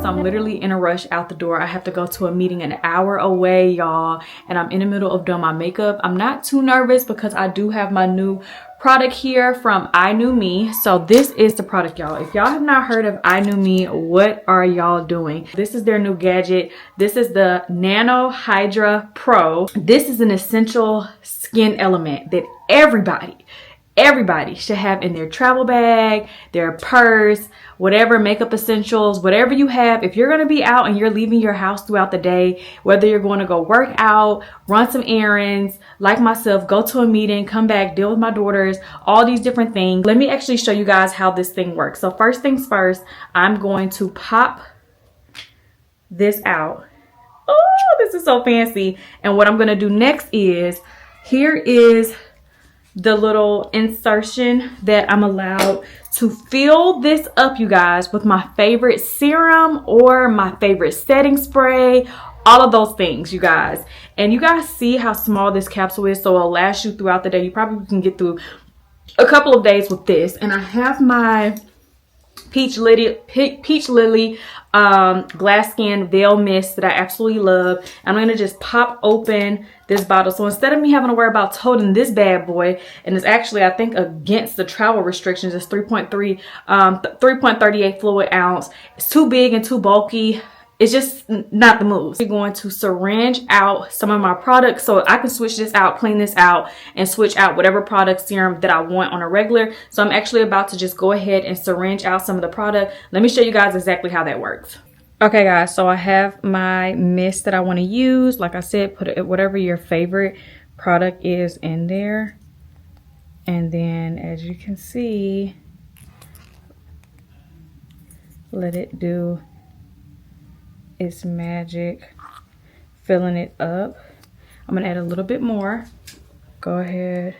so I'm literally in a rush out the door. I have to go to a meeting an hour away, y'all, and I'm in the middle of doing my makeup. I'm not too nervous because I do have my new product here from I Knew Me. So this is the product, y'all. If y'all have not heard of I Knew Me, what are y'all doing? This is their new gadget. This is the Nano Hydra Pro. This is an essential skin element that everybody should have in their travel bag, their purse, whatever makeup essentials, whatever you have. If you're going to be out and you're leaving your house throughout the day, whether you're going to go work out, run some errands, like myself, go to a meeting, come back, deal with my daughters, all these different things. Let me actually show you guys how this thing works. So first things first, I'm going to pop this out. Oh, this is so fancy. And what I'm going to do next is, here is the little insertion that I'm allowed to fill this up, you guys, with my favorite serum or my favorite setting spray, all of those things, you guys. And you guys see how small this capsule is, so it'll last you throughout the day. You probably can get through a couple of days with this. And I have my Peach Lily glass skin veil mist that I absolutely love. I'm gonna just pop open this bottle. So instead of me having to worry about toting this bad boy, and it's actually, I think, against the travel restrictions, it's 3.38 fluid ounce. It's too big and too bulky. It's just not the move. We're going to syringe out some of my products so I can switch this out, clean this out, and switch out whatever product serum that I want on a regular. So I'm actually about to just go ahead and syringe out some of the product. Let me show you guys exactly how that works. Okay guys, so I have my mist that I want to use. Like I said, put it, whatever your favorite product is in there. And then as you can see, let it do its magic, filling it up. I'm gonna add a little bit more. Go ahead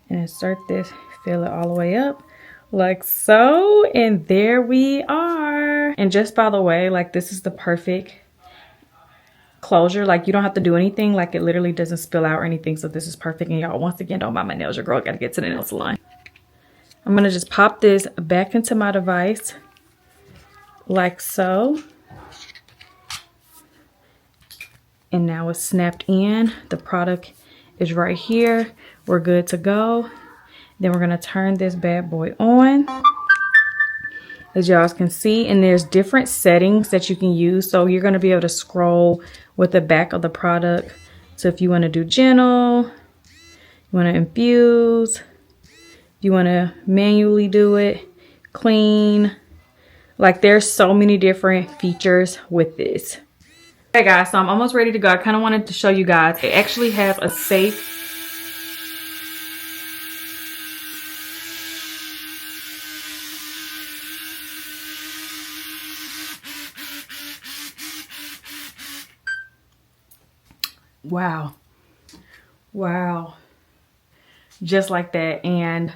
and insert this, fill it all the way up like so, and there we are. And just by the way, like, this is the perfect closure. Like, you don't have to do anything. Like, it literally doesn't spill out or anything. So this is perfect. And y'all, once again, don't mind my nails. Your girl gotta get to the nail salon. I'm gonna just pop this back into my device like so. And now it's snapped in. The product is right here. We're good to go. Then we're gonna turn this bad boy on, as y'all can see. And there's different settings that you can use. So you're gonna be able to scroll with the back of the product. So if you wanna do gentle, you wanna infuse, you wanna manually do it, clean. Like, there's so many different features with this. Okay guys, so I'm almost ready to go. I kind of wanted to show you guys. It actually has a safe wow, just like that. And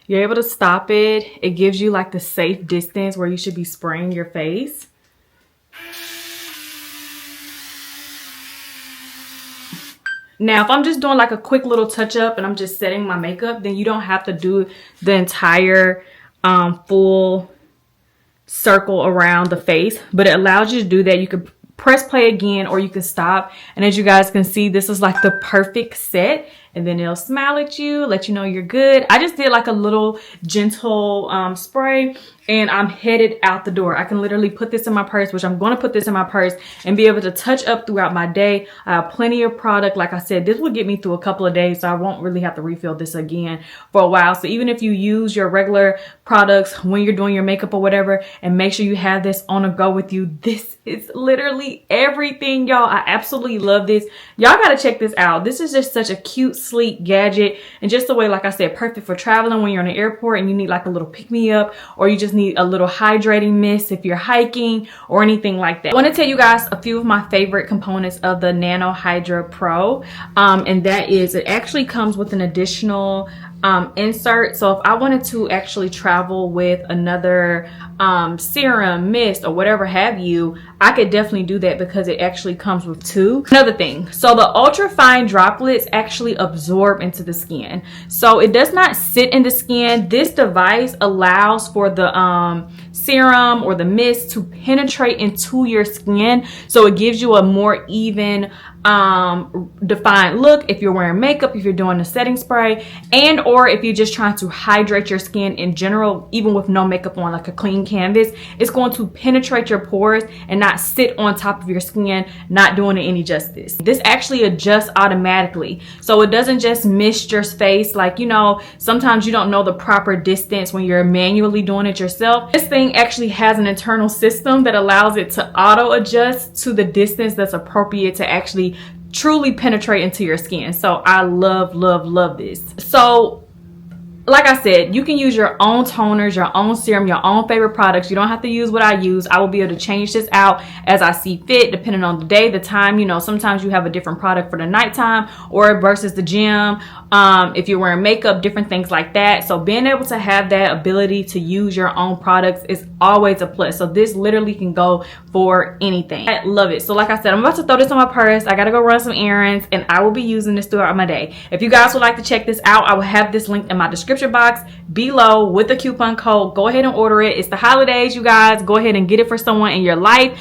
you're able to stop it. It gives you like the safe distance where you should be spraying your face. Now, if I'm just doing like a quick little touch up and I'm just setting my makeup, then you don't have to do the entire full circle around the face, but it allows you to do that. You can press play again, or you can stop. And as you guys can see, this is like the perfect set. And then it'll smile at you, let you know you're good. I just did like a little gentle spray, and I'm headed out the door. I can literally put this in my purse, which I'm going to put this in my purse and be able to touch up throughout my day. I have plenty of product. Like I said, this will get me through a couple of days, so I won't really have to refill this again for a while. So even if you use your regular products when you're doing your makeup or whatever, and make sure you have this on the go with you, this is literally everything, y'all. I absolutely love this. Y'all got to check this out. This is just such a cute, sleek gadget, and just the way, like I said, perfect for traveling when you're in the airport and you need like a little pick-me-up, or you just need a little hydrating mist if you're hiking or anything like that. I want to tell you guys a few of my favorite components of the Nano Hydra Pro, and that is, it actually comes with an additional insert. So if I wanted to actually travel with another serum, mist, or whatever have you, I could definitely do that because it actually comes with two. Another thing, so the ultra fine droplets actually absorb into the skin, so it does not sit in the skin. This device allows for the serum or the mist to penetrate into your skin, so it gives you a more even defined look if you're wearing makeup, if you're doing a setting spray, and or if you're just trying to hydrate your skin in general, even with no makeup on, like a clean canvas. It's going to penetrate your pores and not sit on top of your skin, not doing it any justice. This actually adjusts automatically, so it doesn't just mist your face. Like, you know, sometimes you don't know the proper distance when you're manually doing it yourself. This thing actually has an internal system that allows it to auto adjust to the distance that's appropriate to actually truly penetrate into your skin. So I love this. So like I said, you can use your own toners, your own serum, your own favorite products. You don't have to use what I use. I will be able to change this out as I see fit, depending on the day, the time. You know, sometimes you have a different product for the nighttime or versus the gym. If you're wearing makeup, different things like that. So being able to have that ability to use your own products is always a plus. So this literally can go for anything. I love it. So like I said, I'm about to throw this on my purse. I gotta go run some errands, and I will be using this throughout my day. If you guys would like to check this out, I will have this link in my description box below with the coupon code. Go ahead and order it. It's the holidays, you guys. Go ahead and get it for someone in your life.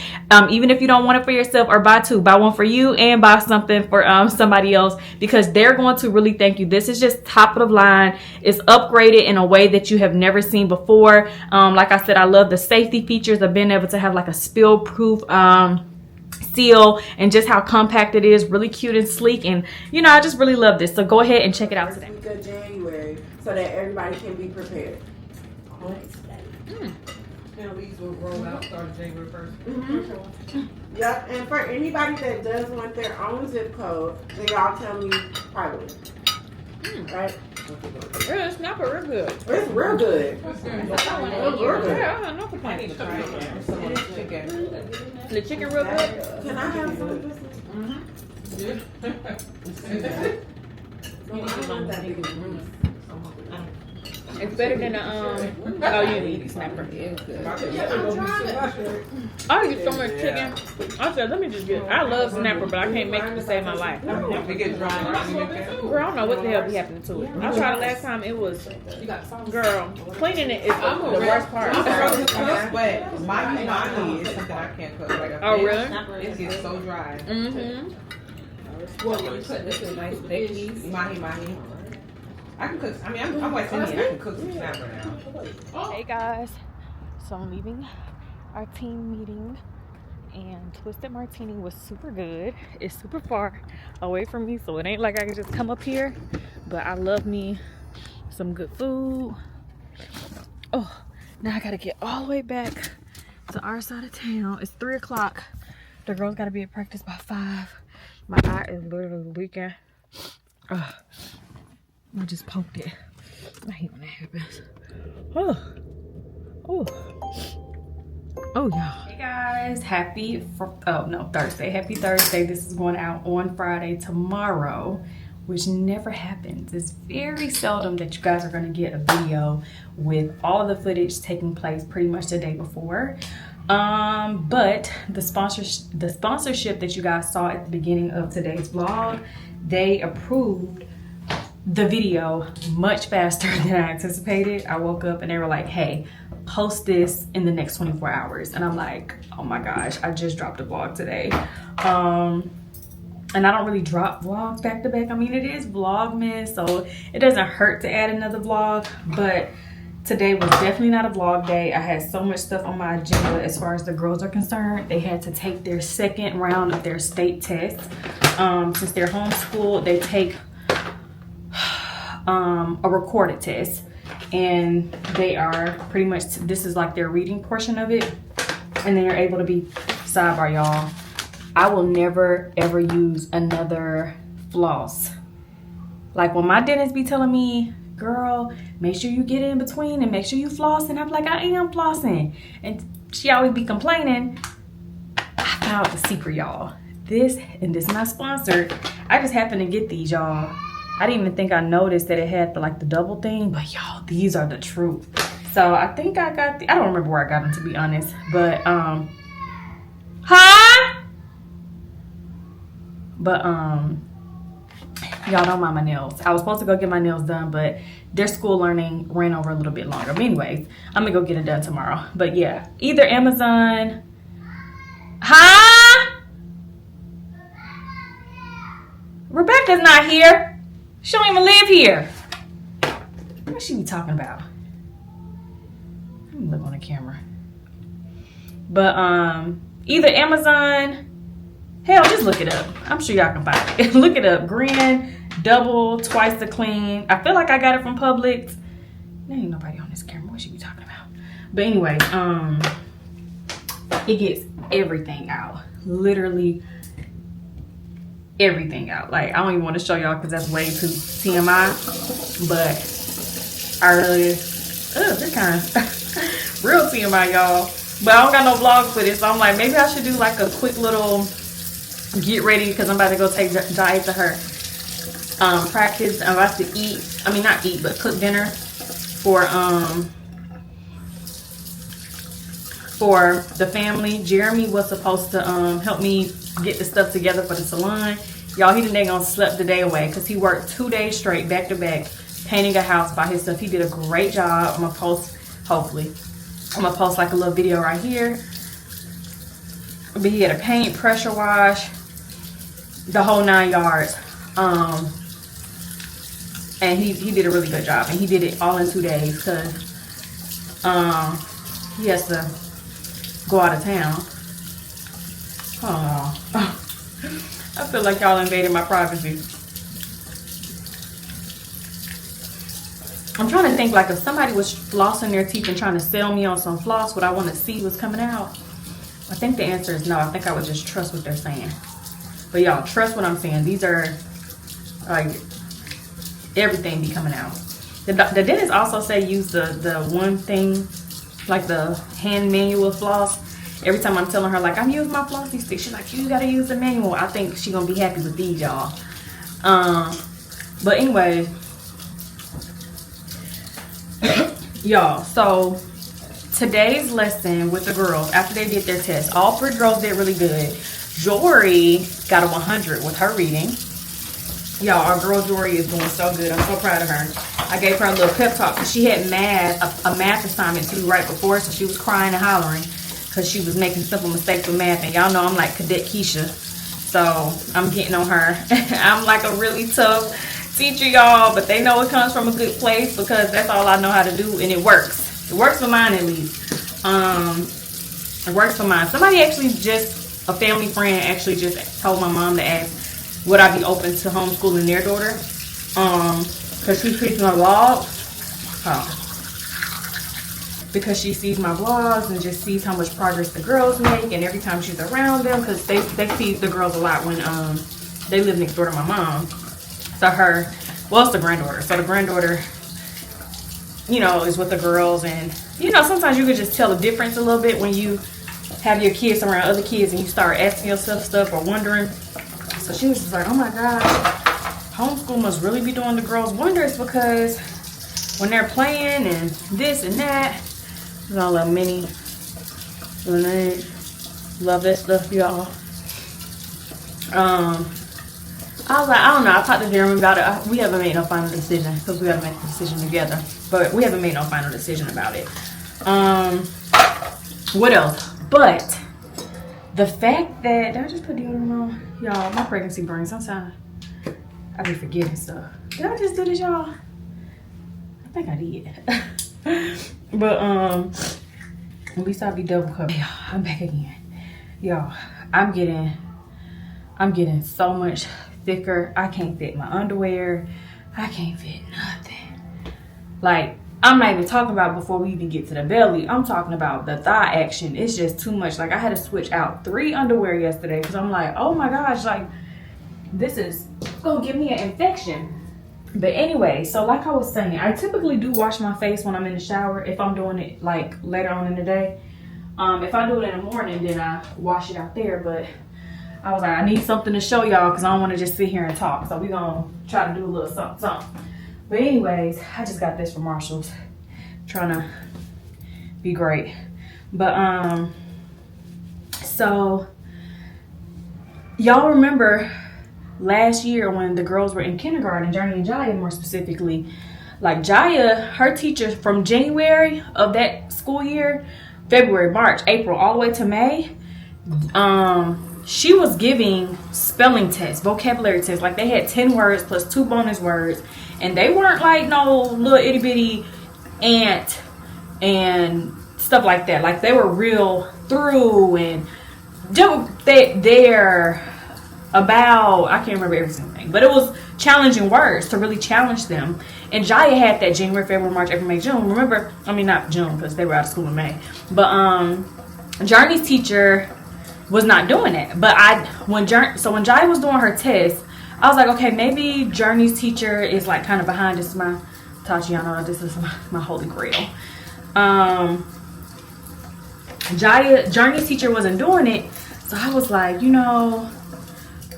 Even if you don't want it for yourself, or buy two, buy one for you and buy something for somebody else, because they're going to really thank you. This is just top of the line. It's upgraded in a way that you have never seen before. Like I said, I love the safety features of being able to have like a spill proof seal, and just how compact it is. Really cute and sleek, and you know, I just really love this. So go ahead and check it out today. Good January, so that everybody can be prepared. These will roll out starting January 1st. Yep, and for anybody that does want their own zip code, then y'all tell me privately. Right? Yeah, it's not real good. It's real good. It's real good. Yeah, I know the I need to try it. Chicken. The chicken real good. Can I have some of this? No, I don't want that big. It's better than the oh, you need a snapper. I eat so much chicken. I said, let me just get. I love snapper, but I can't make it to save my life. It gets dry. Girl, I don't know what the hell be happening to it. I tried it last time. It was, girl, cleaning it is the worst part. But my is something I can't cook. Like a Oh, fish, really? it gets so dry. Well, you put this in nice thick piece. Mahi. I can cook. I mean, I'm West Indian. I can cook some snapper now. Hey guys, so I'm leaving our team meeting, and Twisted Martini was super good. It's super far away from me, so it ain't like I can just come up here, but I love me some good food. Oh, now I gotta get all the way back to our side of town. It's 3 o'clock. The girls gotta be at practice by 5. My eye is literally leaking. I just poked it. I hate when that happens. Oh, y'all. Hey guys, happy Thursday. Happy Thursday. This is going out on Friday tomorrow, which never happens. It's very seldom that you guys are going to get a video with all of the footage taking place pretty much the day before. But the sponsorship that you guys saw at the beginning of today's vlog, they approved the video much faster than I anticipated. I woke up and they were like, hey, post this in the next 24 hours. And I'm like, oh my gosh, I just dropped a vlog today. And I don't really drop vlogs back to back. I mean, it is Vlogmas, so it doesn't hurt to add another vlog, but today was definitely not a vlog day. I had so much stuff on my agenda as far as the girls are concerned. They had to take their second round of their state test. Since they're homeschooled, they take a recorded test, and they are pretty much, this is like their reading portion of it, and then you're able to be, sidebar y'all, I will never ever use another floss. Like when my dentist be telling me, girl, make sure you get in between and make sure you floss, and I'm like, I am flossing, and she always be complaining. I found the secret, y'all. This not sponsored. I just happened to get these, y'all. I didn't even think I noticed that it had the double thing, but y'all, these are the truth. So I think I got I don't remember where I got them, to be honest, but Y'all don't mind my nails. I was supposed to go get my nails done, but their school learning ran over a little bit longer. But anyways, I'm gonna go get it done tomorrow. But yeah, either Amazon. Huh? Rebecca's not here. She don't even live here. What she be talking about? Let me look on the camera. But either Amazon. Hell, just look it up. I'm sure y'all can find it. Look it up. Green, double, twice the clean. I feel like I got it from Publix. There ain't nobody on this camera. What she be talking about? But anyway, it gets everything out. Literally everything out. Like, I don't even want to show y'all because that's way too TMI. But I really, they're kind of real TMI, y'all. But I don't got no vlogs for this, so I'm like, maybe I should do like a quick little get ready because I'm about to go take Jiya to her practice. I'm about to eat. I mean, not eat, but cook dinner for the family. Jeremy was supposed to help me get the stuff together for the salon. Y'all, he done gonna slept the day away because he worked 2 days straight, back to back, painting a house by himself. He did a great job. I'm gonna post, hopefully, I'm gonna post like a little video right here. But he had a paint, pressure wash, the whole 9 yards. And he did a really good job. And he did it all in 2 days because he has to go out of town. Oh, I feel like y'all invaded my privacy. I'm trying to think, like, if somebody was flossing their teeth and trying to sell me on some floss, would I want to see what's coming out? I think the answer is no. I think I would just trust what they're saying. But y'all, trust what I'm saying. These are, like, everything be coming out. The dentist also say use the one thing, like the hand manual floss. Every time I'm telling her, like, I'm using my flossy stick, she's like, you gotta use the manual. I think she gonna be happy with these, y'all. But anyway, y'all, so today's lesson with the girls, after they did their test, all 3 girls did really good. Jori got a 100 with her reading. Y'all, our girl Jori is doing so good. I'm so proud of her. I gave her a little pep talk because she had a math assignment to do right before, so she was crying and hollering because she was making simple mistakes with math. And y'all know I'm like Cadet Keesha, so I'm getting on her. I'm like a really tough teacher, y'all, but they know it comes from a good place because that's all I know how to do, and it works. It works for mine, at least. It works for mine. Somebody actually a family friend actually just told my mom to ask would I be open to homeschooling their daughter, because she's teaching a vlog. Because she sees my vlogs and just sees how much progress the girls make, and every time she's around them, because they see the girls a lot when they live next door to my mom. So it's the granddaughter. So the granddaughter, you know, is with the girls, and you know, sometimes you could just tell the difference a little bit when you have your kids around other kids and you start asking yourself stuff or wondering. So she was just like, oh my gosh, homeschool must really be doing the girls wonders, because when they're playing and this and that, there's all a mini lemonade. Love that stuff, y'all. I was like, I don't know. I talked to Jeremy about it. We haven't made no final decision because we got to make the decision together. But we haven't made no final decision about it. What else? But the fact that, did I just put deodorant on? Y'all, my pregnancy brain, sometimes I be forgetting stuff. Did I just do this, y'all? I think I did. But at least I'll be double covered. Y'all, I'm back again. Y'all, I'm getting so much thicker. I can't fit my underwear. I can't fit nothing. Like, I'm not even talking about before we even get to the belly. I'm talking about the thigh action. It's just too much. Like, I had to switch out 3 underwear yesterday because I'm like, oh my gosh, like, this is gonna give me an infection. But anyway, so like I was saying, I typically do wash my face when I'm in the shower if I'm doing it like later on in the day. If I do it in the morning, then I wash it out there. But I was like, I need something to show y'all because I don't want to just sit here and talk. So we're gonna try to do a little something. But anyways, I just got this from Marshall's. Trying to be great. But so y'all remember last year when the girls were in kindergarten, Journey and Jiya more specifically, like Jiya, her teacher from January of that school year, February, March, April, all the way to May, she was giving spelling tests, vocabulary tests. Like they had 10 words plus 2 bonus words, and they weren't like no little itty bitty ant and stuff like that. Like they were real through, and they're about, I can't remember everything, but it was challenging words to really challenge them. And Jiya had that January, February, March, April, May, June. Remember, I mean not June because they were out of school in May, but Journey's teacher was not doing it. But when Jiya was doing her test, I was like, okay, maybe Journey's teacher is like kind of behind. This is my Tatiana, this is my holy grail. Journey's teacher wasn't doing it, so I was like, you know,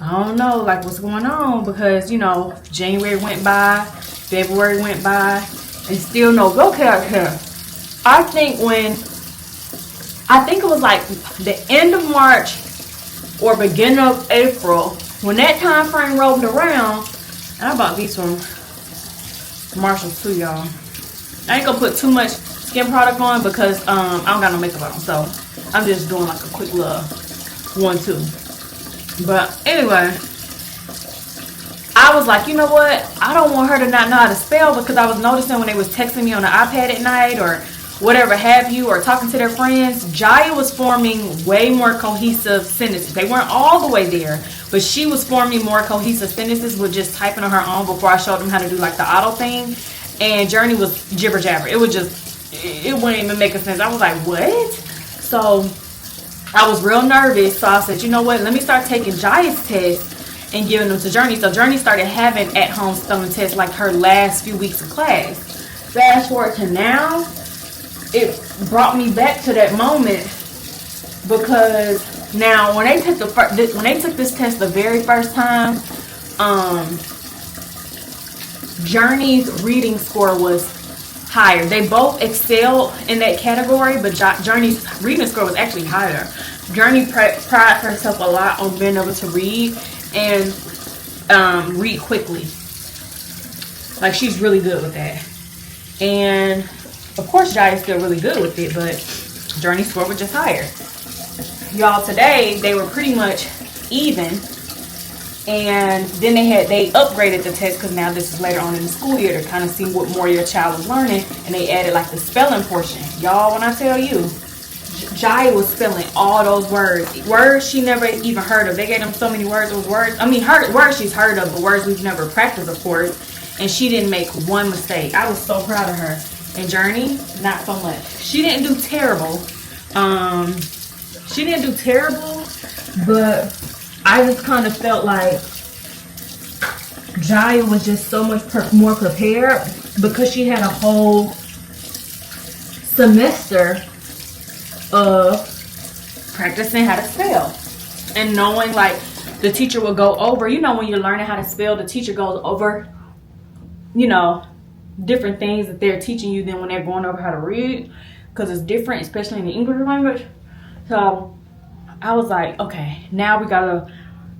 I don't know, like what's going on, because you know, January went by, February went by, and still no vocab here. I think it was like the end of March or beginning of April, when that time frame rolled around, and I bought these from Marshalls too, y'all. I ain't gonna put too much skin product on because I don't got no makeup on, so I'm just doing like a quick little 1-2. But anyway, I was like, you know what? I don't want her to not know how to spell, because I was noticing when they was texting me on the iPad at night or whatever have you, or talking to their friends, Jiya was forming way more cohesive sentences. They weren't all the way there, but she was forming more cohesive sentences with just typing on her own before I showed them how to do like the auto thing. And Journey was jibber jabber. It was just, it wouldn't even make a sense. I was like, what? So I was real nervous. So I said, you know what? Let me start taking Jiya's tests and giving them to Journey. So Journey started having at-home spelling tests like her last few weeks of class. Fast forward to now, it brought me back to that moment, because now when they took this test the very first time, Journey's reading score was higher. They both excelled in that category, but Journey's reading score was actually higher. Journey prides herself a lot on being able to read and read quickly. Like, she's really good with that. And of course, Jiya's still really good with it, but Journey's score was just higher. Y'all, today they were pretty much even, and then they upgraded the test, because now this is later on in the school year to kind of see what more your child is learning, and they added like the spelling portion. Y'all, when I tell you, Jiya was spelling all those words she never even heard of. They gave them so many words. Those words, I mean, words she's heard of, but words we've never practiced, of course. And she didn't make one mistake. I was so proud of her. And Journey, not so much. She didn't do terrible. But I just kind of felt like Jiya was just so much more prepared, because she had a whole semester of practicing how to spell and knowing, like, the teacher will go over, you know, when you're learning how to spell, the teacher goes over, you know, different things that they're teaching you than when they're going over how to read, because it's different, especially in the English language. So I was like, okay, now we gotta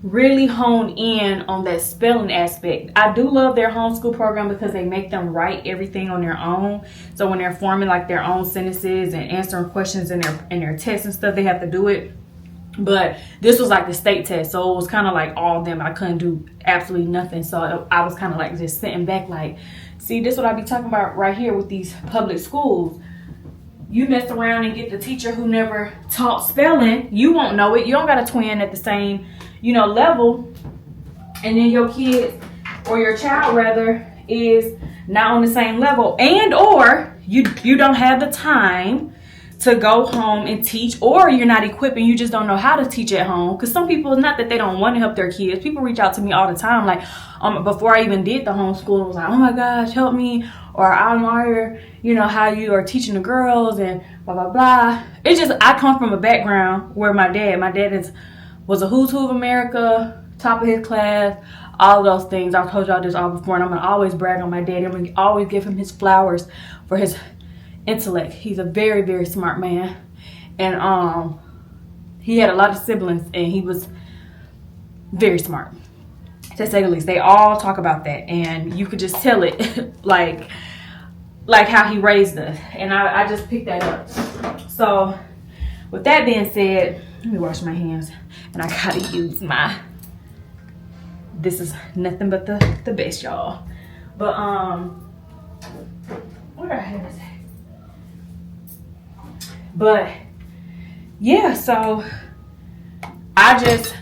really hone in on that spelling aspect. I do love their homeschool program because they make them write everything on their own. So when they're forming like their own sentences and answering questions in their tests and stuff, they have to do it. But this was like the state test, so it was kind of like all of them. I couldn't do absolutely nothing, so I was kind of like just sitting back like, see, this is what I be talking about right here with these public schools. You mess around and get the teacher who never taught spelling, you won't know it. You don't got a twin at the same, you know, level, and then your kid or your child rather is not on the same level, and or you don't have the time to go home and teach, or you're not equipped and you just don't know how to teach at home. Because some people, not that they don't want to help their kids, people reach out to me all the time, like before I even did the homeschool, I was like, oh my gosh, help me, or I admire, you know, how you are teaching the girls and blah blah blah. It's just, I come from a background where my dad was a who's who of America, top of his class, all of those things. I've told y'all this all before, and I'm gonna always brag on my dad. I'm gonna always give him his flowers for his intellect. He's a very, very smart man, and he had a lot of siblings, and he was very smart. to say the least. They all talk about that, and you could just tell it like how he raised us. And I just picked that up. So with that being said, let me wash my hands, and I gotta use my, this is nothing but the best, y'all. But where did I have this at? But yeah, so I just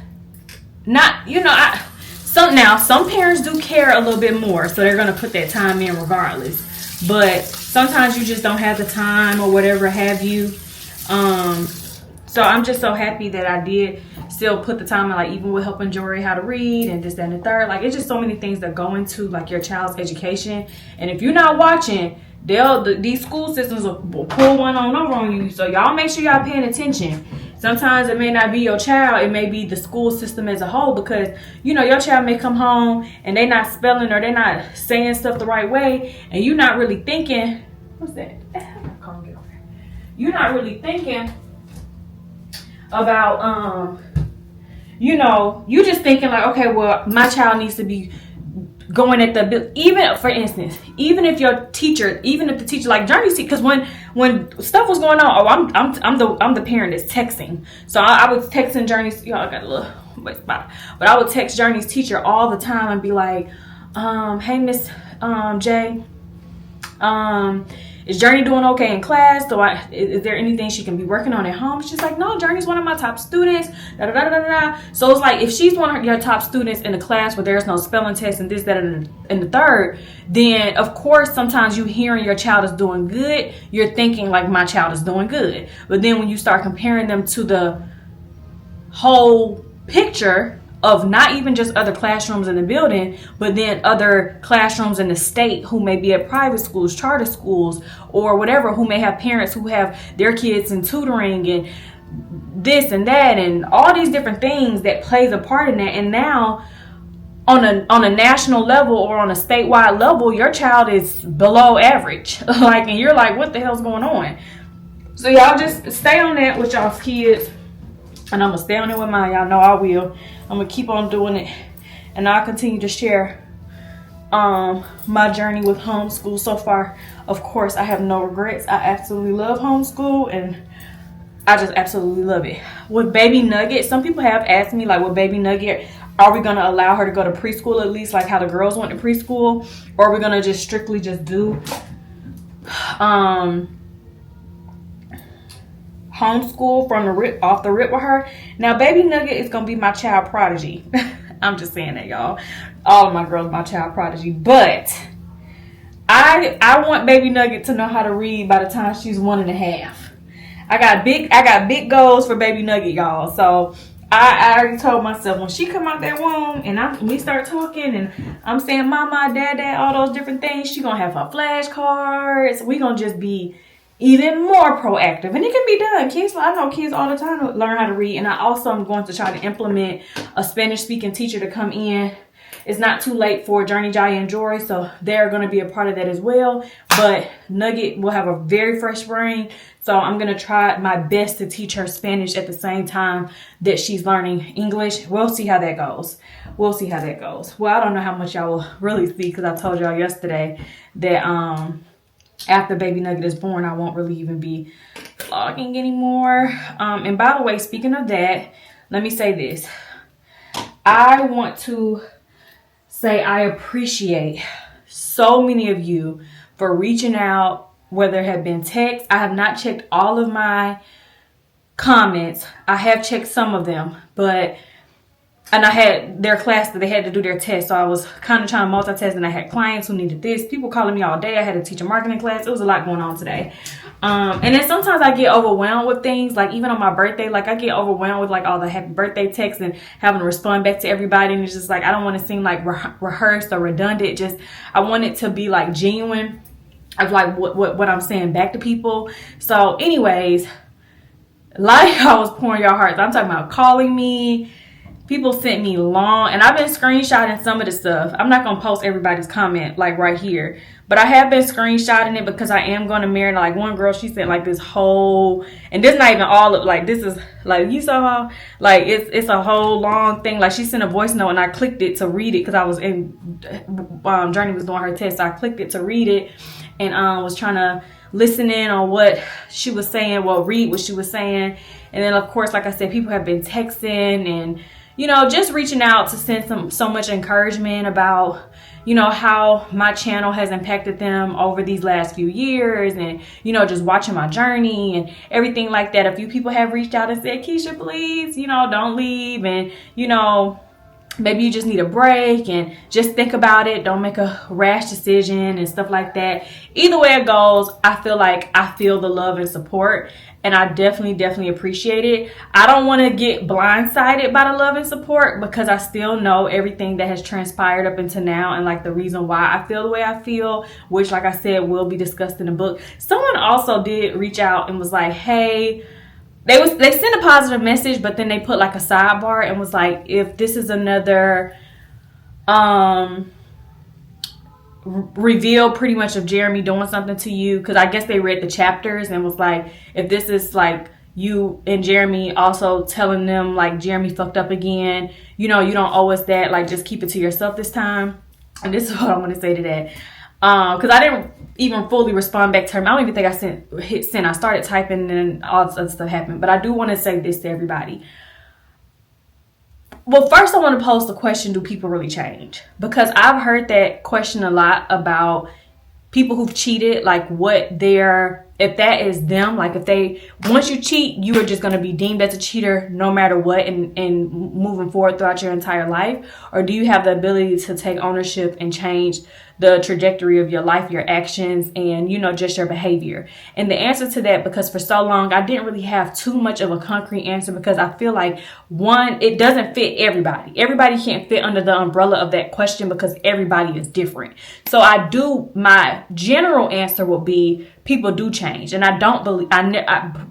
not, you know, some parents do care a little bit more, so they're gonna put that time in regardless. But sometimes you just don't have the time or whatever have you. So I'm just so happy that I did still put the time in, like even with helping Jori how to read and this, that, and the third. Like, it's just so many things that go into like your child's education. And if you're not watching, these school systems will pull one over on you. So y'all make sure y'all paying attention. Sometimes it may not be your child, it may be the school system as a whole, because you know your child may come home and they're not spelling or they're not saying stuff the right way, and you're not really thinking, what's that? You're not really thinking about you know, you just thinking like, okay, well, my child needs to be going at the, even for instance, even if your teacher, even if the teacher, like Journie's teacher, because when stuff was going on, I'm the parent that's texting, so I was texting Journie's, y'all, I got a little wet spot, but I would text Journie's teacher all the time and be like, hey Miss J, is Journie doing okay in class? Is there anything she can be working on at home? She's like, no, Journie's one of my top students. Da, da, da, da, da. So it's like, if she's one of your top students in the class where there's no spelling test and this, that, and the third, then of course sometimes you hearing your child is doing good, you're thinking like my child is doing good. But then when you start comparing them to the whole picture of not even just other classrooms in the building, but then other classrooms in the state who may be at private schools, charter schools, or whatever, who may have parents who have their kids in tutoring and this and that and all these different things that plays a part in that. And now on a national level or on a statewide level, your child is below average. Like, and you're like, what the hell's going on? So y'all just stay on that with y'all's kids. And I'm gonna stay on it with mine. Y'all know I will. I'm gonna keep on doing it, and I'll continue to share my journey with homeschool so far. Of course, I have no regrets. I absolutely love homeschool, and I just absolutely love it. With Baby Nugget, some people have asked me, like, with Baby Nugget, are we gonna allow her to go to preschool at least, like how the girls went to preschool, or are we gonna just strictly just do homeschool from off the rip with her? Now, Baby Nugget is gonna be my child prodigy. I'm just saying that, y'all. All of my girls are my child prodigy, but I want Baby Nugget to know how to read by the time she's 1.5. I got big goals for Baby Nugget, y'all. So I already told myself, when she come out that womb and we start talking and I'm saying mama, dad, all those different things, she gonna have her flashcards. We gonna just be even more proactive, and it can be done. Kids, I know kids all the time learn how to read, and I also am going to try to implement a Spanish speaking teacher to come in. It's not too late for Journie, Jiya, and Jori, so they're going to be a part of that as well. But Nugget will have a very fresh brain, so I'm going to try my best to teach her Spanish at the same time that she's learning English. We'll see how that goes. Well, I don't know how much y'all will really see, because I told y'all yesterday that after Baby Nugget is born, I won't really even be vlogging anymore. And by the way, speaking of that, let me say this. I want to say I appreciate so many of you for reaching out, whether it have been texts. I have not checked all of my comments. I have checked some of them, and I had their class that they had to do their test. So I was kind of trying to multitask, and I had clients who needed this. People calling me all day. I had to teach a marketing class. It was a lot going on today. And then sometimes I get overwhelmed with things. Like even on my birthday, like I get overwhelmed with like all the happy birthday texts and having to respond back to everybody. And it's just like, I don't want to seem like rehearsed or redundant. Just, I want it to be like genuine of like what I'm saying back to people. So anyways, like I was pouring your hearts. I'm talking about calling me, people sent me long, and I've been screenshotting some of the stuff. I'm not gonna post everybody's comment like right here, but I have been screenshotting it because I am going to marry. Like one girl, she sent like this whole, and this not even all of, like this is like, you saw how like it's a whole long thing. Like she sent a voice note and I clicked it to read it because I was in Journey was doing her test, so I clicked it to read it and was trying to listen in on what she was saying, well, read what she was saying. And then of course, like I said, people have been texting and, you know, just reaching out to send so much encouragement about, you know, how my channel has impacted them over these last few years, and, you know, just watching my journey and everything like that. A few people have reached out and said, Keesha, please, you know, don't leave, and, you know, maybe you just need a break and just think about it. Don't make a rash decision and stuff like that. Either way it goes, I feel like I feel the love and support, and I definitely appreciate it. I don't want to get blindsided by the love and support because I still know everything that has transpired up until now and like the reason why I feel the way I feel, which like I said will be discussed in the book. Someone also did reach out and was like, hey, they sent a positive message, but then they put like a sidebar and was like, if this is another reveal pretty much of Jeremy doing something to you, because I guess they read the chapters and was like, if this is like you and Jeremy also telling them like Jeremy fucked up again, you know, you don't owe us that, like just keep it to yourself this time. And this is what I'm going to say to that. Because I didn't even fully respond back to her. I don't even think I hit send. I started typing and all this other stuff happened. But I do want to say this to everybody. Well, first I want to pose the question, do people really change? Because I've heard that question a lot about people who've cheated, like what their, if that is them, like if they, once you cheat, you are just going to be deemed as a cheater no matter what and moving forward throughout your entire life? Or do you have the ability to take ownership and change the trajectory of your life, your actions, and, you know, just your behavior? And the answer to that, because for so long I didn't really have too much of a concrete answer, because I feel like, one, it doesn't fit everybody. Everybody can't fit under the umbrella of that question because everybody is different. So my general answer would be people do change. And I don't believe,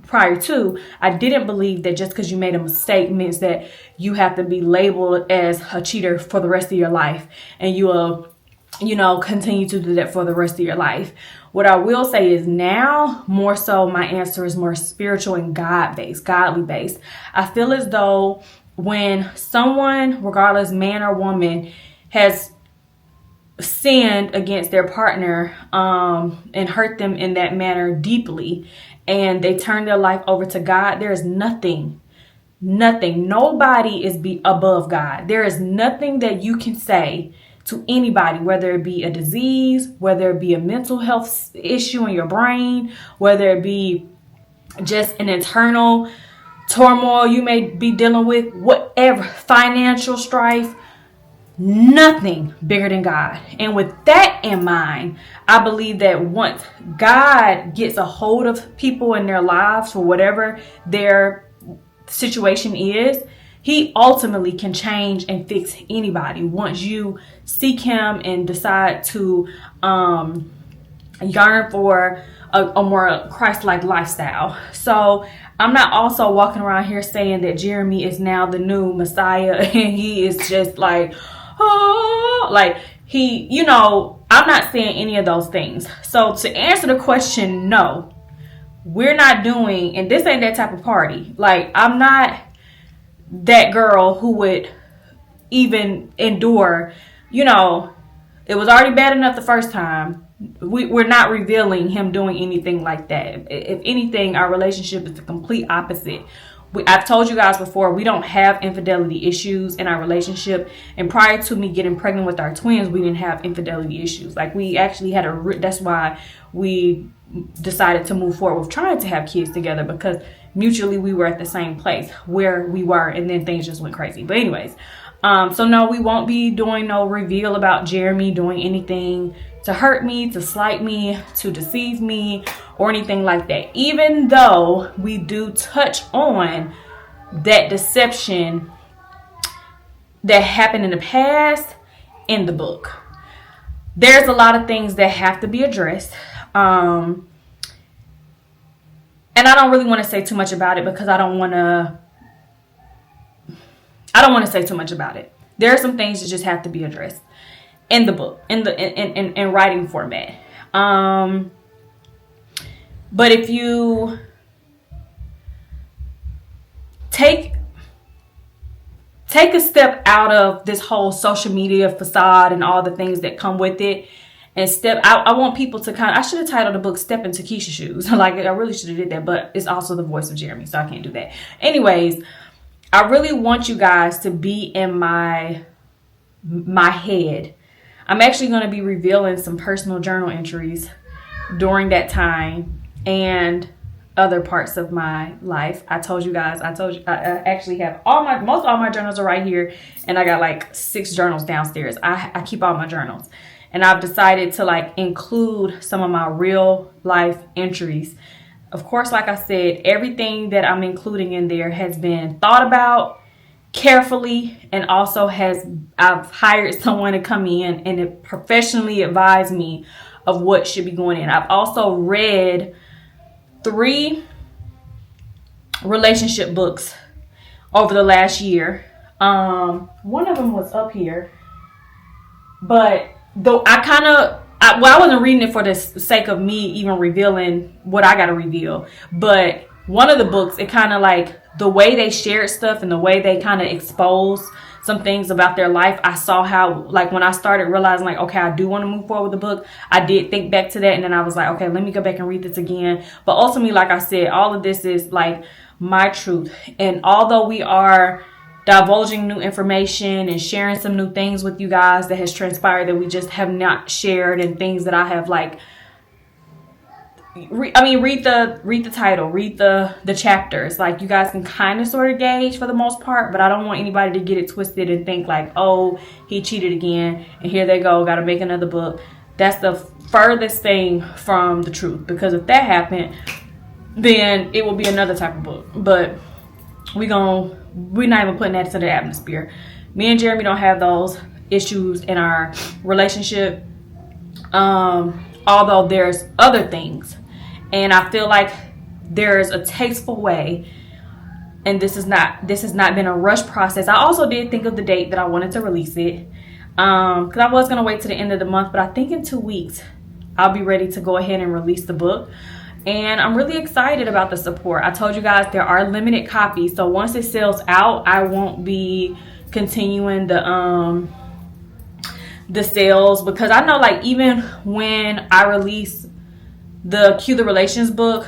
prior to, I didn't believe that just because you made a mistake means that you have to be labeled as a cheater for the rest of your life and you will, you know, continue to do that for the rest of your life. What I will say is now, more so, my answer is more spiritual and God-based, godly based. I feel as though when someone, regardless man or woman, has sinned against their partner and hurt them in that manner deeply, and they turn their life over to God, there is nothing, nobody is above God. There is nothing that you can say to anybody, whether it be a disease, whether it be a mental health issue in your brain, whether it be just an internal turmoil you may be dealing with, whatever, financial strife, nothing bigger than God. And with that in mind, I believe that once God gets a hold of people in their lives for whatever their situation is, he ultimately can change and fix anybody once you seek him and decide to yearn for a more Christ-like lifestyle. So I'm not also walking around here saying that Jeremy is now the new Messiah and he is just like, oh, like he, you know, I'm not saying any of those things. So to answer the question, no, we're not doing, and this ain't that type of party. Like, I'm not that girl who would even endure, you know, it was already bad enough the first time. We're not revealing him doing anything like that. If anything, our relationship is the complete opposite. I've told you guys before, we don't have infidelity issues in our relationship. And prior to me getting pregnant with our twins, we didn't have infidelity issues. Like, we actually had that's why we decided to move forward with trying to have kids together, because mutually we were at the same place where we were, and then things just went crazy. But anyways, so no, we won't be doing no reveal about Jeremy doing anything to hurt me, to slight me, to deceive me, or anything like that. Even though we do touch on that deception that happened in the past in the book. There's a lot of things that have to be addressed. And I don't really want to say too much about it because I don't want I don't want to say too much about it. There are some things that just have to be addressed in the book, in writing format. But if you take a step out of this whole social media facade and all the things that come with it, and I want people to I should have titled the book Step into Keesha's Shoes. Like, I really should have did that, but it's also the voice of Jeremy, so I can't do that. Anyways, I really want you guys to be in my head. I'm actually going to be revealing some personal journal entries during that time and other parts of my life. I told you I actually have most all my journals are right here, and I got like 6 journals downstairs. I keep all my journals, and I've decided to like include some of my real life entries. Of course, like I said, everything that I'm including in there has been thought about carefully, and also I've hired someone to come in and it professionally advise me of what should be going in. I've also read 3 relationship books over the last year. One of them was up here, but though I wasn't reading it for the sake of me even revealing what I got to reveal. But one of the books, it kind of like the way they shared stuff and the way they kind of exposed some things about their life. I saw how, like, when I started realizing, like, okay, I do want to move forward with the book, I did think back to that, and then I was like, okay, let me go back and read this again. But ultimately, like I said, all of this is like my truth. And although we are divulging new information and sharing some new things with you guys that has transpired that we just have not shared, and things that I have like, read the title, read the chapters. Like, you guys can kind of sort of gauge for the most part, but I don't want anybody to get it twisted and think like, oh, he cheated again and here they go, gotta make another book. That's the furthest thing from the truth, because if that happened, then it will be another type of book. But we're not even putting that into the atmosphere. Me and Jeremy don't have those issues in our relationship, although there's other things. And I feel like there's a tasteful way, and this has not been a rush process. I also did think of the date that I wanted to release it, because I was going to wait to the end of the month, but I think in 2 weeks I'll be ready to go ahead and release the book. And I'm really excited about the support. I told you guys there are limited copies, so once it sells out, I won't be continuing the sales, because I know, like, even when I released the Cue the Relations book,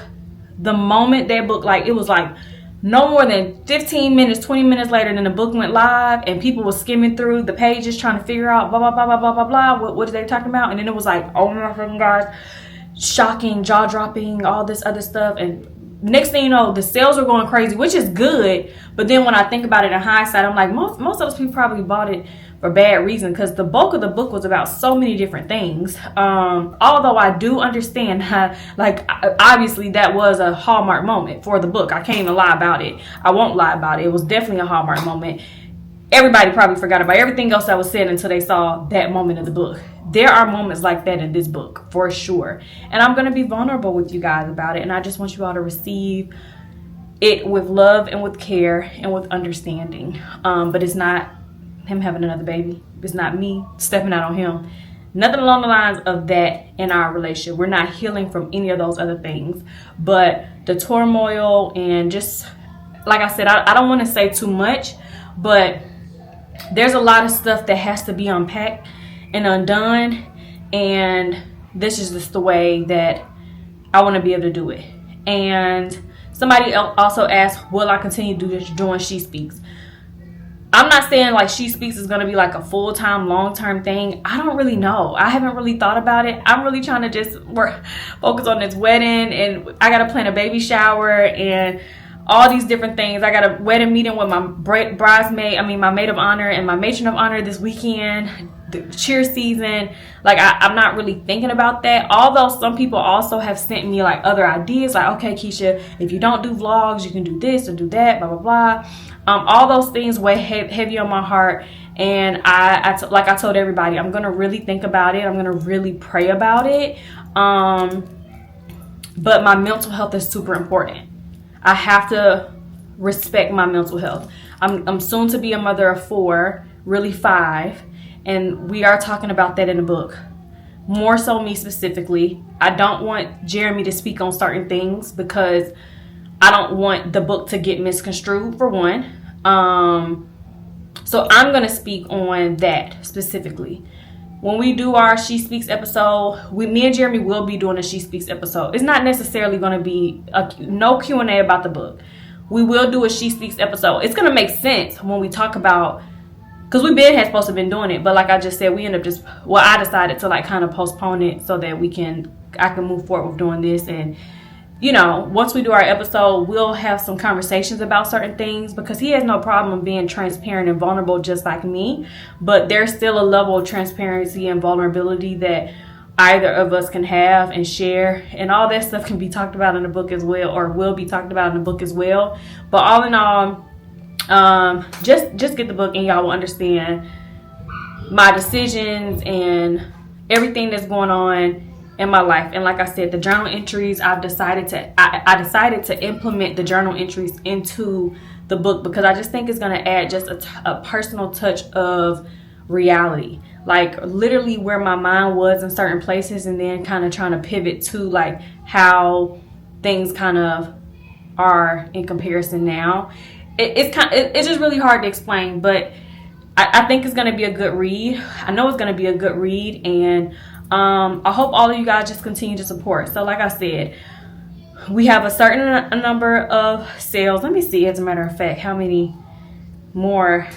the moment that book, like, it was like no more than 15 minutes, 20 minutes later, then the book went live and people were skimming through the pages trying to figure out blah blah blah blah blah blah blah what are they talking about, and then it was like, oh my fucking gosh, shocking, jaw-dropping, all this other stuff. And next thing you know, the sales are going crazy, which is good. But then when I think about it in hindsight, I'm like, most of those people probably bought it for bad reason, because the bulk of the book was about so many different things. Although I do understand how, like, obviously that was a hallmark moment for the book. I can't even lie about it. I won't lie about it. It was definitely a hallmark moment. Everybody probably forgot about everything else that was said until they saw that moment of the book. There are moments like that in this book, for sure. And I'm going to be vulnerable with you guys about it. And I just want you all to receive it with love and with care and with understanding. But it's not him having another baby. It's not me stepping out on him. Nothing along the lines of that in our relationship. We're not healing from any of those other things. But the turmoil and just, like I said, I don't want to say too much, but there's a lot of stuff that has to be unpacked and undone, and this is just the way that I want to be able to do it. And somebody else also asked, will I continue to do this doing She Speaks? I'm not saying like She Speaks is going to be like a full-time, long-term thing. I don't really know. I haven't really thought about it. I'm really trying to just focus on this wedding, and I got to plan a baby shower and all these different things. I got a wedding meeting with my my maid of honor and my matron of honor this weekend, the cheer season. Like, I'm not really thinking about that. Although some people also have sent me like other ideas, like, okay, Keesha, if you don't do vlogs, you can do this or do that, blah, blah, blah. All those things weigh heavy on my heart. And like I told everybody, I'm going to really think about it. I'm going to really pray about it. But my mental health is super important. I have to respect my mental health. I'm soon to be a mother of 4, really 5, and we are talking about that in the book. More so me specifically. I don't want Jeremy to speak on certain things because I don't want the book to get misconstrued, for one. So I'm going to speak on that specifically. When we do our She Speaks episode, me and Jeremy will be doing a She Speaks episode. It's not necessarily going to be no Q&A about the book. We will do a She Speaks episode. It's going to make sense when we talk about, because we had supposed to been doing it, but like I just said, we end up I decided to like kind of postpone it so that I can move forward with doing this. And you know, once we do our episode, we'll have some conversations about certain things, because he has no problem being transparent and vulnerable just like me. But there's still a level of transparency and vulnerability that either of us can have and share. And all that stuff can be talked about in the book as well, or will be talked about in the book as well. But all in all, just get the book and y'all will understand my decisions and everything that's going on in my life. And like I said, the journal entries, I decided to implement the journal entries into the book, because I just think it's going to add just a personal touch of reality, like literally where my mind was in certain places, and then kind of trying to pivot to like how things kind of are in comparison now. It's just really hard to explain, but I think it's going to be a good read. I know it's going to be a good read, and I hope all of you guys just continue to support. So like I said, we have a certain number of sales. Let me see, as a matter of fact, how many more,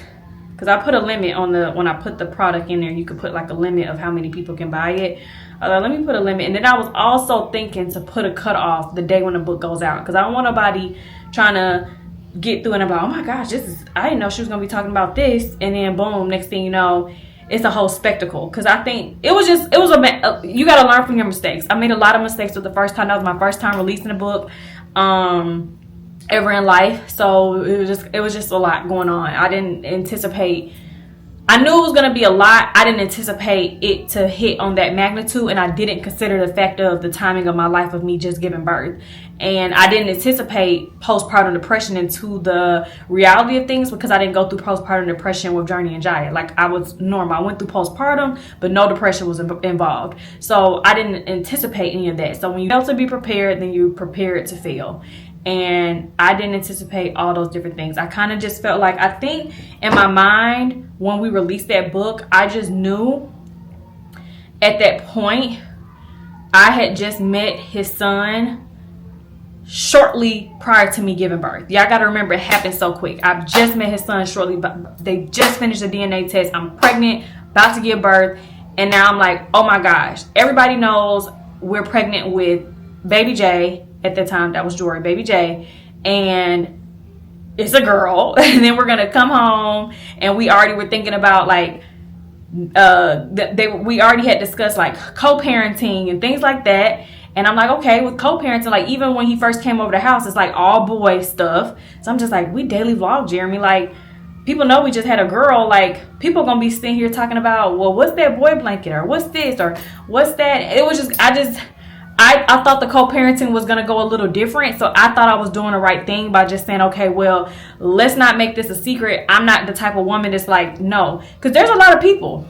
because I put a limit on when I put the product in there, you could put like a limit of how many people can buy it. Let me put a limit. And then I was also thinking to put a cutoff the day when the book goes out, because I don't want nobody trying to get through and about, oh my gosh, I didn't know she was gonna be talking about this, and then boom, next thing you know, it's a whole spectacle. Because I think you gotta learn from your mistakes. I made a lot of mistakes with the first time. That was my first time releasing a book ever in life, so it was just a lot going on. I didn't anticipate, I knew it was going to be a lot. I didn't anticipate it to hit on that magnitude, and I didn't consider the fact of the timing of my life of me just giving birth. And I didn't anticipate postpartum depression into the reality of things, because I didn't go through postpartum depression with Journie and Jiya. Like, I was normal. I went through postpartum, but no depression was involved. So I didn't anticipate any of that. So when you fail to be prepared, then you're prepared to fail. And I didn't anticipate all those different things. I kind of just felt like, I think in my mind, when we released that book, I just knew at that point, I had just met his son shortly prior to me giving birth. Y'all got to remember, it happened so quick. I've just met his son shortly, but they just finished the DNA test. I'm pregnant, about to give birth. And now I'm like, oh my gosh, everybody knows we're pregnant with baby J. At the time, that was Jori, baby J, and it's a girl. And then we're gonna come home, and we already were thinking about like, we already had discussed like co-parenting and things like that. And I'm like, okay, with co-parenting, like even when he first came over the house, it's like all boy stuff. So I'm just like, we daily vlog, Jeremy. Like, people know we just had a girl. Like, people gonna be sitting here talking about, well, what's that boy blanket, or what's this, or what's that? It was just, I thought the co-parenting was going to go a little different. So I thought I was doing the right thing by just saying, okay, well, let's not make this a secret. I'm not the type of woman that's like, no. Because there's a lot of people.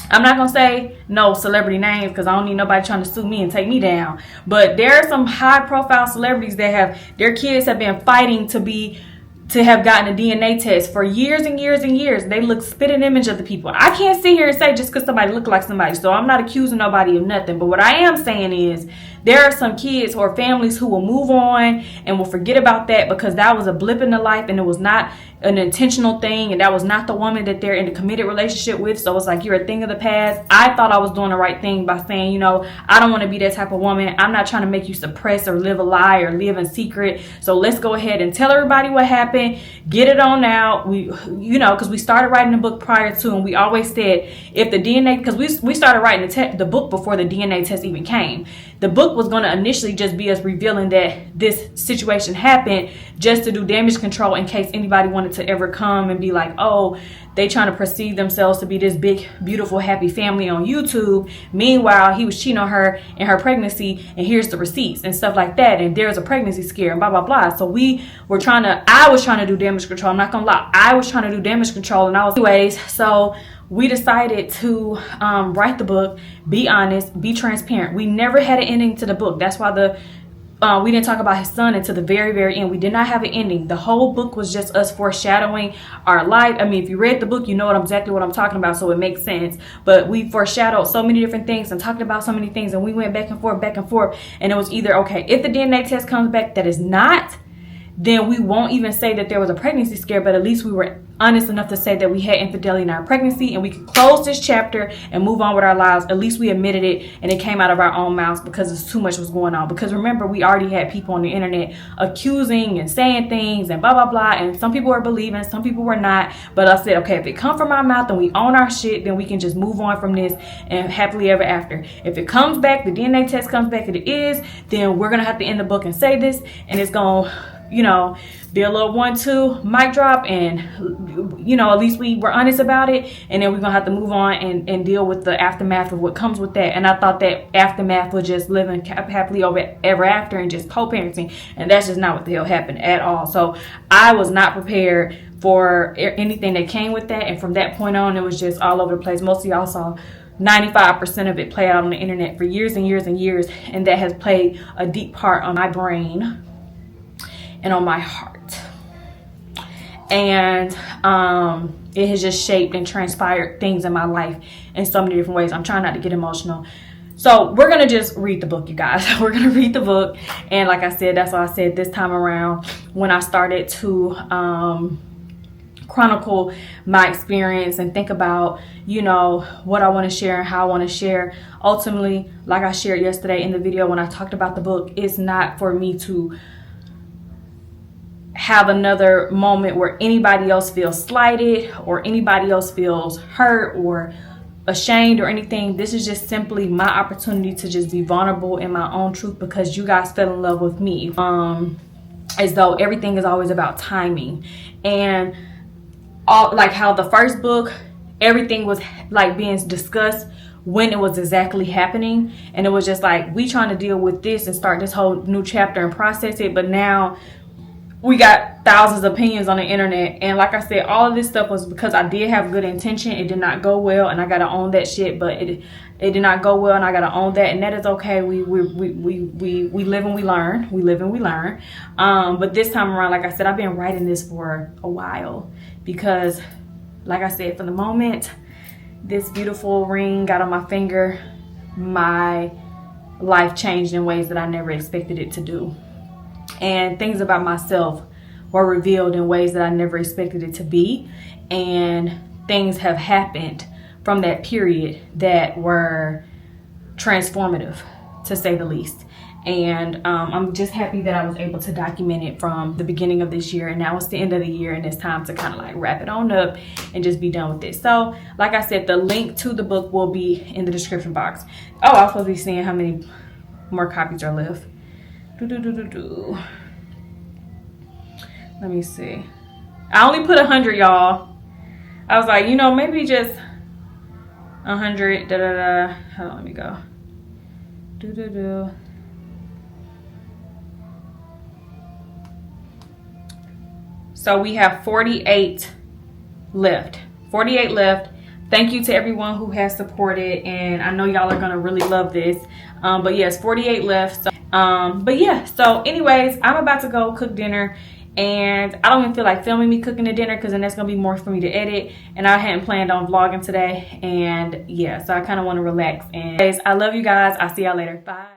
I'm not going to say no celebrity names, because I don't need nobody trying to sue me and take me down. But there are some high profile celebrities that their kids have been fighting to have gotten a DNA test for years and years and years. They look spitting image of the people. I can't sit here and say just because somebody look like somebody. So I'm not accusing nobody of nothing. But what I am saying is, there are some kids or families who will move on and will forget about that, because that was a blip in their life, and it was not an intentional thing, and that was not the woman that they're in a committed relationship with. So it's like, you're a thing of the past. I thought I was doing the right thing by saying, you know, I don't want to be that type of woman. I'm not trying to make you suppress or live a lie or live in secret. So let's go ahead and tell everybody what happened. Get it on out. Because we started writing the book prior to, and we always said, if the DNA, because we started writing the book before the DNA test even came. the book was going to initially just be us revealing that this situation happened just to do damage control in case anybody wanted to ever come and be like, oh, they trying to perceive themselves to be this big, beautiful, happy family on YouTube. Meanwhile, he was cheating on her in her pregnancy, and here's the receipts and stuff like that. And there's a pregnancy scare and blah, blah, blah. So I was trying to do damage control. I'm not going to lie. I was trying to do damage control, and anyways, so we decided to write the book, be honest, be transparent. We never had an ending to the book. That's why we didn't talk about his son until the very, very end. We did not have an ending. The whole book was just us foreshadowing our life. I mean, if you read the book, you know exactly what I'm talking about, so it makes sense. But we foreshadowed so many different things and talked about so many things, and we went back and forth, and it was either, okay, if the DNA test comes back that is not, then we won't even say that there was a pregnancy scare, but at least we were honest enough to say that we had infidelity in our pregnancy, and we could close this chapter and move on with our lives. At least we admitted it, and it came out of our own mouths because it's too much was going on. Because remember, we already had people on the internet accusing and saying things and blah, blah, blah, and some people were believing, some people were not. But I said, okay, if it comes from our mouth and we own our shit, then we can just move on from this and happily ever after. If it comes back, the DNA test comes back and it is, then we're going to have to end the book and say this, and it's going to, you know, be a little 1-2 mic drop, and you know, at least we were honest about it, and then we're gonna have to move on and deal with the aftermath of what comes with that. And I thought that aftermath was just living happily ever after and just co-parenting, and that's just not what the hell happened at all. So I was not prepared for anything that came with that, and from that point on, it was just all over the place. Most of y'all saw 95% of it play out on the internet for years and years and years, and that has played a deep part on my brain and on my heart. And it has just shaped and transpired things in my life in so many different ways. I'm trying not to get emotional. So we're going to just read the book, you guys. We're going to read the book. And like I said, that's what I said this time around when I started to chronicle my experience and think about, you know, what I want to share and how I want to share. Ultimately, like I shared yesterday in the video when I talked about the book, it's not for me to have another moment where anybody else feels slighted or anybody else feels hurt or ashamed or anything. This is just simply my opportunity to just be vulnerable in my own truth, because you guys fell in love with me, as though everything is always about timing. And all, like how the first book, everything was like being discussed when it was exactly happening, and it was just like we trying to deal with this and start this whole new chapter and process it. But now we got thousands of opinions on the internet, and like I said, all of this stuff was because I did have good intention. It did not go well, and I gotta own that shit. But it did not go well, and I gotta own that, and that is okay. We live and we learn. We live and we learn. But this time around, like I said, I've been writing this for a while, because like I said, for the moment this beautiful ring got on my finger, my life changed in ways that I never expected it to do. And things about myself were revealed in ways that I never expected it to be. And things have happened from that period that were transformative, to say the least. And I'm just happy that I was able to document it from the beginning of this year. And now it's the end of the year, and it's time to kind of like wrap it on up and just be done with it. So like I said, the link to the book will be in the description box. Oh, I was supposed to be seeing how many more copies are left. Let me see. I only put 100, y'all. I was like, you know, maybe just 100. Hold on, let me go. So we have 48 left. 48 left. Thank you to everyone who has supported, and I know y'all are gonna really love this. But yes, 48 left. So, but yeah, so anyways, I'm about to go cook dinner, and I don't even feel like filming me cooking the dinner, because then that's gonna be more for me to edit, and I hadn't planned on vlogging today. And yeah, so I kind of want to relax. And anyways, I love you guys. I'll see y'all later. Bye.